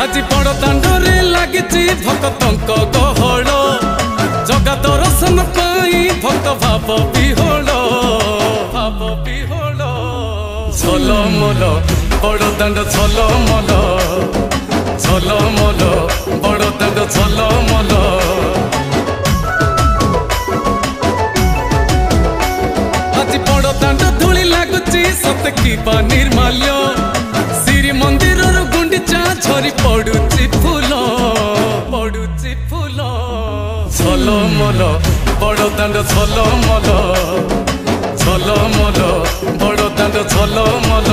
আজি बड़ दांडरे लगी भक्तों गहल जगा दर्शन पाई भक्त भाव विहोल झलमल बड़ दांड झलमल झलमल बड़ दांड झलमल आज बड़ दांड धूली लगुची सत की निर्माल्य श्री मंदिर गुंडीचा झरी पड़ुची फूल झलमल बड़ दांड झलमल झलमल बड़ दांड झलमल।